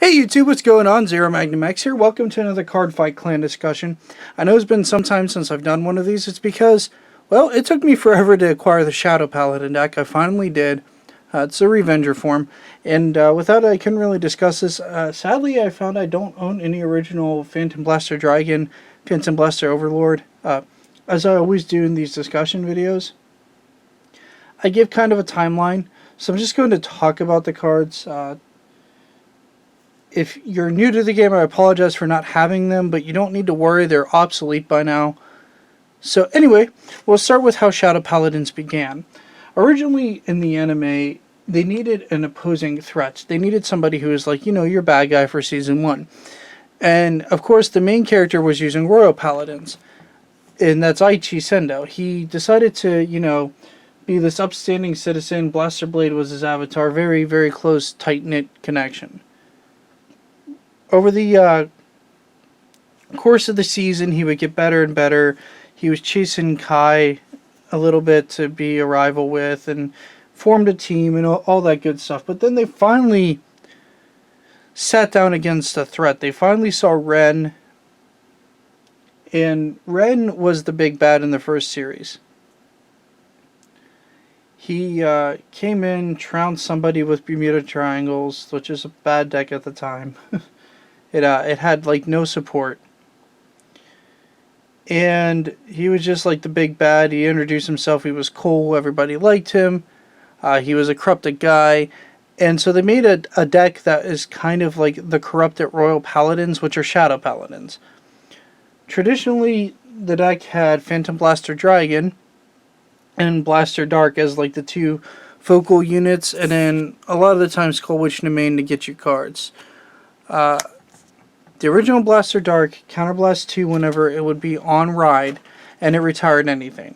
Hey YouTube, what's going on? ZeroMagnumX here. Welcome to another Cardfight clan discussion. I know it's been some time since I've done one of these. It's because, well, it took me forever to acquire the Shadow Paladin deck. I finally did. It's a Revenger form. And without it, I couldn't really discuss this. Sadly, I found I don't own any original Phantom Blaster Dragon, Phantom Blaster Overlord. As I always do in these discussion videos, I give kind of a timeline. So I'm just going to talk about the cards. If you're new to the game, I apologize for not having them, but you don't need to worry, they're obsolete by now. So anyway, we'll start with how Shadow Paladins began. Originally in the anime, they needed an opposing threat. They needed somebody who was like, you know, your bad guy for Season 1. And of course, the main character was using Royal Paladins. And that's Aichi Sendo. He decided to, you know, be this upstanding citizen. Blaster Blade was his avatar. Very, very close, tight-knit connection. Over the course of the season, he would get better and better. He was chasing Kai a little bit to be a rival with and formed a team and all that good stuff. But then they finally sat down against a threat. They finally saw Ren. And Ren was the big bad in the first series. He came in, trounced somebody with Bermuda Triangles, which is a bad deck at the time. It had like no support. And he was just like the big bad. He introduced himself. He was cool. Everybody liked him. He was a corrupted guy. And so they made a deck that is kind of like the corrupted Royal Paladins, which are Shadow Paladins. Traditionally, the deck had Phantom Blaster Dragon and Blaster Dark as like the two focal units. And then a lot of the times Skull Witch Domain to get you cards. The original Blaster Dark counterblast 2 whenever it would be on ride, and it retired anything.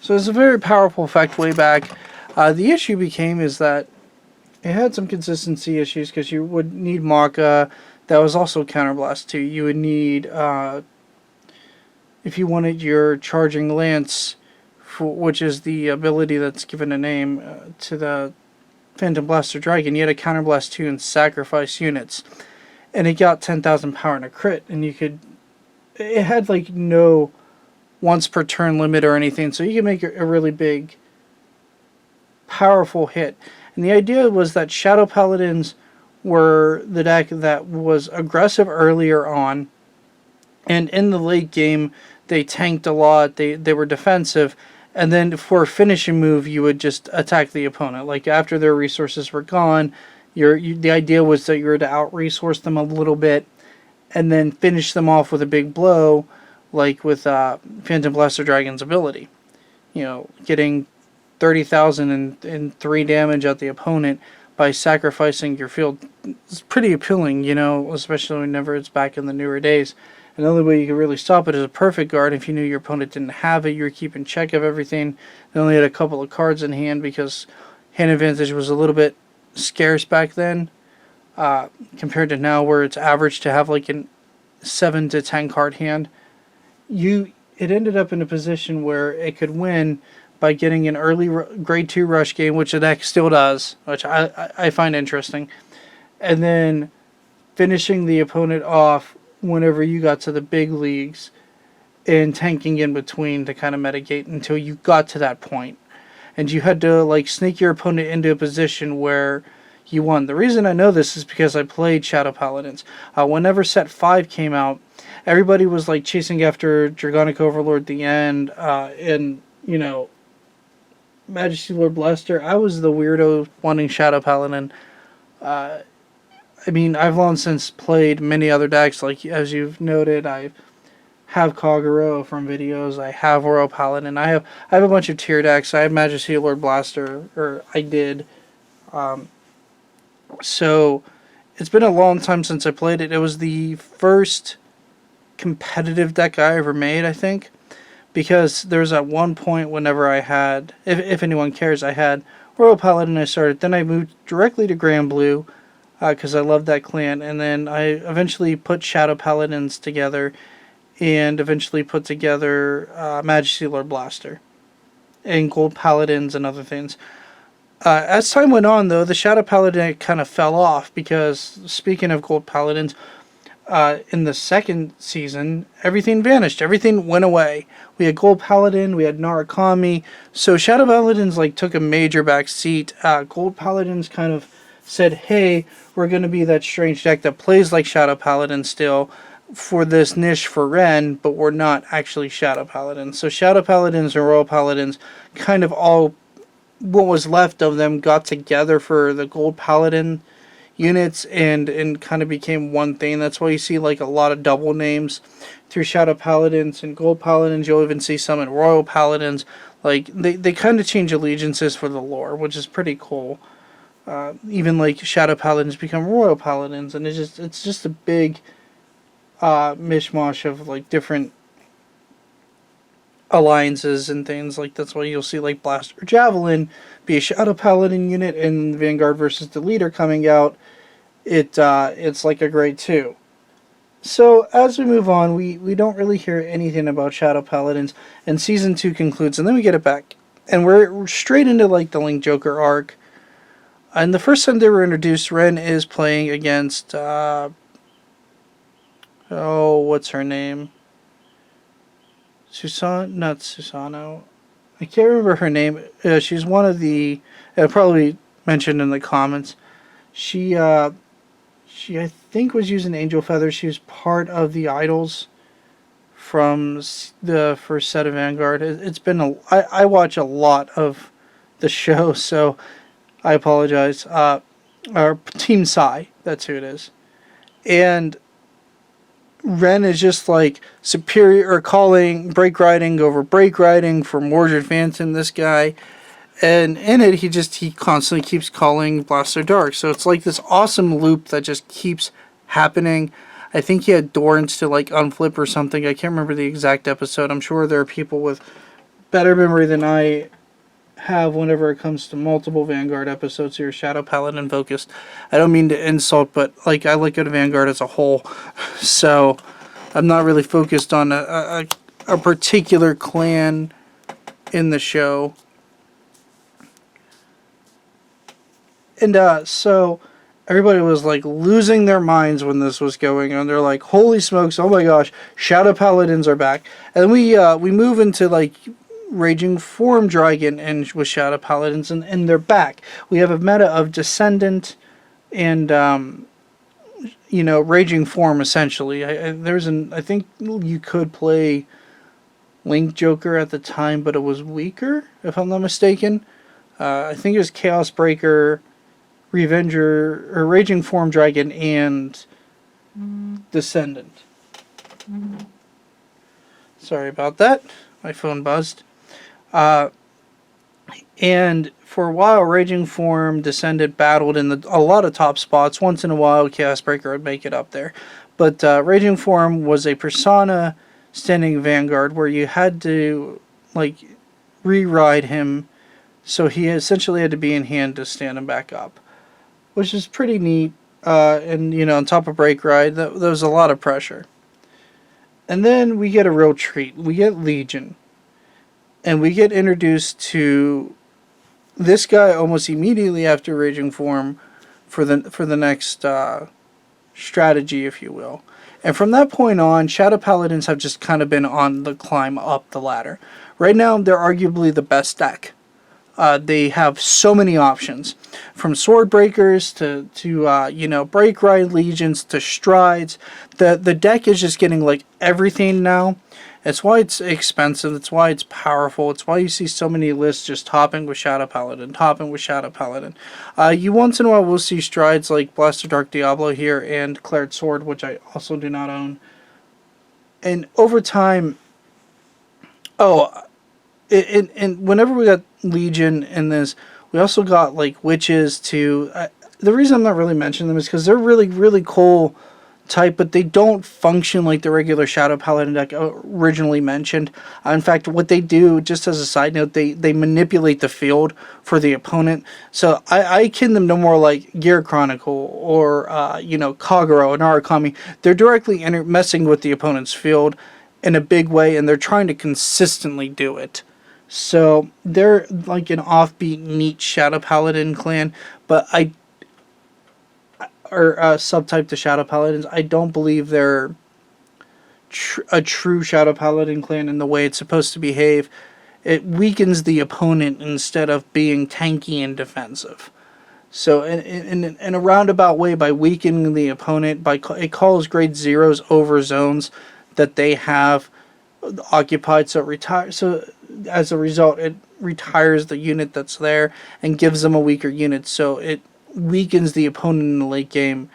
So it's a very powerful effect way back. The issue became is that it had some consistency issues because you would need Maka. That was also counterblast 2. You would need, if you wanted your Charging Lance, which is the ability that's given a name to the Phantom Blaster Dragon, you had a counterblast 2 and sacrifice units. And it got 10,000 power in a crit, and you could, it had like no once per turn limit or anything, so you could make a really big, powerful hit. And the idea was that Shadow Paladins were the deck that was aggressive earlier on, and in the late game, they tanked a lot, they were defensive, and then for a finishing move, you would just attack the opponent. Like after their resources were gone, the idea was that you were to out-resource them a little bit and then finish them off with a big blow, like with Phantom Blaster Dragon's ability. You know, getting 30,000 and 3 damage at the opponent by sacrificing your field is pretty appealing, you know, especially whenever it's back in the newer days. And the only way you could really stop it is a perfect guard. If you knew your opponent didn't have it, you were keeping check of everything. They only had a couple of cards in hand because hand advantage was a little bit scarce back then compared to now where it's average to have like a 7 to 10 card hand. It ended up in a position where it could win by getting an early grade 2 rush game, which the deck still does, which I find interesting, and then finishing the opponent off whenever you got to the big leagues and tanking in between to kind of mitigate until you got to that point. And you had to like sneak your opponent into a position where you won. The reason I know this is because I played Shadow Paladins. Whenever set 5 came out, everybody was like chasing after Dragonic Overlord at the end, and you know, Majesty Lord Blaster. I was the weirdo wanting Shadow Paladin. I mean, I've long since played many other decks, like as you've noted. I have Kagero from videos, I have Royal Paladin, I have a bunch of tier decks. I have Majesty Lord Blaster, or I did. So it's been a long time since I played it. It was the first competitive deck I ever made, I think, because there was at one point whenever I had, if anyone cares, I had Royal Paladin I started, then I moved directly to Grand Blue because I loved that clan, and then I eventually put Shadow Paladins together and eventually put together Majesty Lord Blaster and Gold Paladins and other things. As time went on, though, the Shadow Paladin kind of fell off because, speaking of Gold Paladins, in the second season, everything vanished. Everything went away. We had Gold Paladin, we had Narukami. So Shadow Paladins like took a major back seat. Gold Paladins kind of said, "Hey, we're going to be that strange deck that plays like Shadow Paladin still for this niche for Ren, but we're not actually Shadow Paladins." So Shadow Paladins and Royal Paladins kind of all what was left of them got together for the Gold Paladin units and kind of became one thing. That's why you see like a lot of double names through Shadow Paladins and Gold Paladins. You'll even see some in Royal Paladins. Like they kind of change allegiances for the lore, which is pretty cool. Even like Shadow Paladins become Royal Paladins, and it's just a big mishmash of like different alliances and things. Like that's why you'll see like Blaster Javelin be a Shadow Paladin unit and Vanguard versus the Leader coming out. It's like a grade 2. So as we move on, we don't really hear anything about Shadow Paladins, and season 2 concludes, and then we get it back, and we're straight into like the Link Joker arc. And the first time they were introduced, Ren is playing against what's her name? Not Susano. I can't remember her name. She's one of the. Probably mentioned in the comments. She I think was using angel feathers. She was part of the idols from the first set of Vanguard. It's been I watch a lot of the show, so I apologize. Our Team Psy, that's who it is, and Ren is just like superior or calling break riding over break riding for Mordred Phantom, this guy. And in it he constantly keeps calling Blaster Dark. So it's like this awesome loop that just keeps happening. I think he had Dorrance to like unflip or something. I can't remember the exact episode. I'm sure there are people with better memory than I have whenever it comes to multiple Vanguard episodes here, Shadow Paladin focused. I don't mean to insult, but like I look at Vanguard as a whole, so I'm not really focused on a particular clan in the show. And so everybody was like losing their minds when this was going on. They're like, "Holy smokes! Oh my gosh, Shadow Paladins are back!" And we move into like Raging Form Dragon and with Shadow Paladins, and they're back. We have a meta of Descendant and Raging Form essentially. I think you could play Link Joker at the time, but it was weaker if I'm not mistaken. I think it was Chaos Breaker, Revenger, or Raging Form Dragon and Descendant. Sorry about that. My phone buzzed. And for a while, Raging Form, Descendant battled in a lot of top spots. Once in a while, Chaos Breaker would make it up there. But Raging Form was a persona standing Vanguard where you had to like re-ride him, so he essentially had to be in hand to stand him back up, which is pretty neat. And on top of Break Ride, there was a lot of pressure. And then we get a real treat. We get Legion. And we get introduced to this guy almost immediately after Raging Form for the next strategy, if you will. And from that point on, Shadow Paladins have just kind of been on the climb up the ladder. Right now, they're arguably the best deck. They have so many options, from Sword Breakers to Break Ride Legions to Strides. The deck is just getting like everything now. It's why it's expensive. It's why it's powerful. It's why you see so many lists just topping with Shadow Paladin, topping with Shadow Paladin. You once in a while will see Strides like Blaster Dark Diablo here and Declared Sword, which I also do not own. And over time, and whenever we got Legion in this, we also got like Witches too. The reason I'm not really mentioning them is because they're really, really cool type, but they don't function like the regular Shadow Paladin deck originally mentioned. In fact, what they do, just as a side note, they manipulate the field for the opponent. So I akin them no more like Gear Chronicle or Kagero and Narukami. They're directly messing with the opponent's field in a big way, and they're trying to consistently do it. So they're like an offbeat, neat Shadow Paladin clan, but or subtype to Shadow Paladins. I don't believe they're a true Shadow Paladin clan in the way it's supposed to behave. It weakens the opponent instead of being tanky and defensive. So in a roundabout way, by weakening the opponent, it calls grade zeros over zones that they have occupied. So as a result, it retires the unit that's there and gives them a weaker unit. So it weakens the opponent in the late game,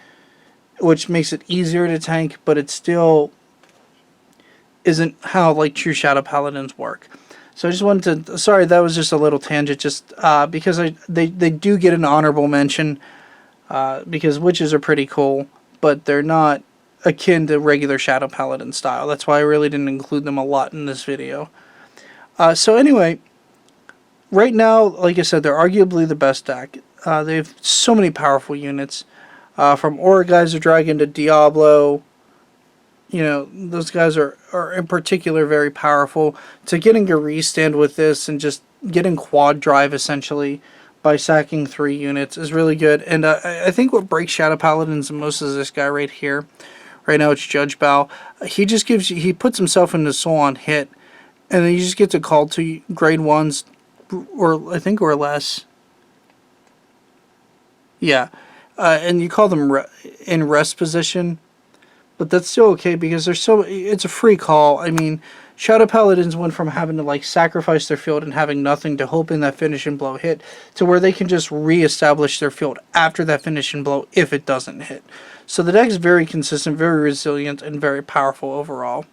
which makes it easier to tank, but it still isn't how like true Shadow Paladins work. So I just wanted to, sorry, that was just a little tangent, just because they do get an honorable mention, because witches are pretty cool, but they're not akin to regular Shadow Paladin style. That's why I really didn't include them a lot in this video. So anyway, right now, like I said, they're arguably the best deck. They have so many powerful units, from Aura Geyser Dragon to Diablo. You know, those guys are in particular very powerful. To getting a restand with this and just getting quad drive essentially by sacking 3 units is really good. And I think what breaks Shadow Paladins the most is this guy right here. Right now it's Judge Bao. He just gives you, he puts himself into soul on hit, and then you just get to call 2 grade 1s, or I think or less. Yeah, and you call them in rest position. But that's still okay because it's a free call. I mean, Shadow Paladins went from having to like sacrifice their field and having nothing to hoping that finishing blow hit to where they can just re-establish their field after that finishing blow if it doesn't hit. So the deck's very consistent, very resilient, and very powerful overall.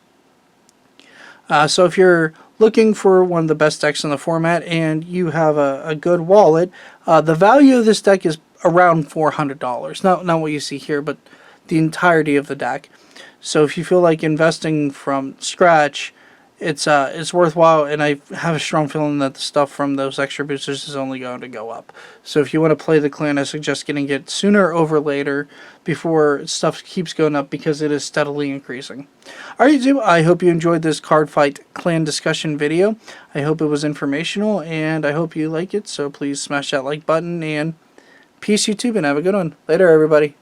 So if you're looking for one of the best decks in the format and you have a good wallet, the value of this deck is around $400. Not what you see here, but the entirety of the deck. So if you feel like investing from scratch, it's worthwhile, and I have a strong feeling that the stuff from those extra boosters is only going to go up. So if you want to play the clan, I suggest getting it sooner over later before stuff keeps going up, because it is steadily increasing. Alright YouTube, I hope you enjoyed this Cardfight clan discussion video. I hope it was informational, and I hope you like it, so please smash that like button, and peace YouTube, and have a good one. Later everybody.